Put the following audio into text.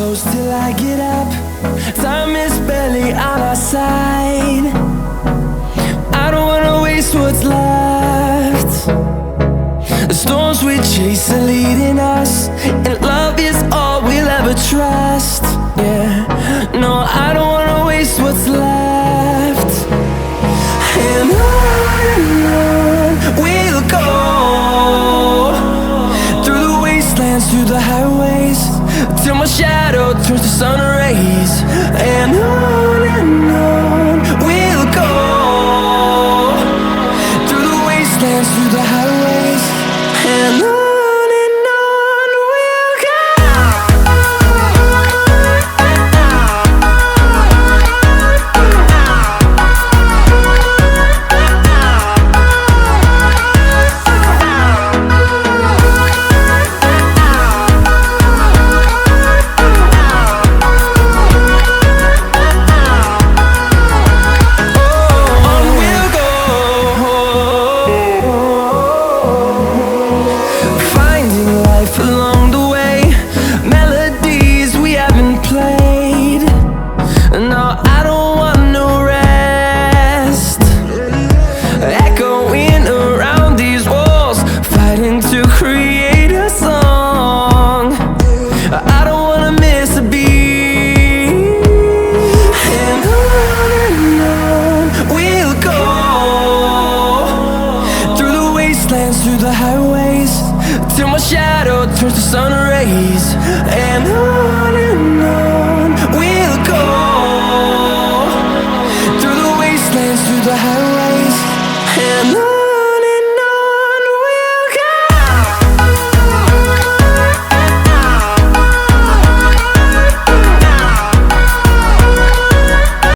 close till I get up. Time is barely on our side. I don't wanna waste what's left. The storms we chase are leading us, and love is all we'll ever trust. Yeah, no, I don't wanna waste what's left. And on we'll go, through the wastelands, through the highways, till my shadow turns to sun rays. And on we'll go, through the wastelands, through the highways, and on. Along the way, melodies we haven't played. No, I don't want no rest. Echoing around these walls, fighting to create a song. I don't wanna miss a beat. And on we'll go, through the wastelands, through the highways, till my shadow turns to sun rays. And on we'll go, through the wastelands, through the highways, and on.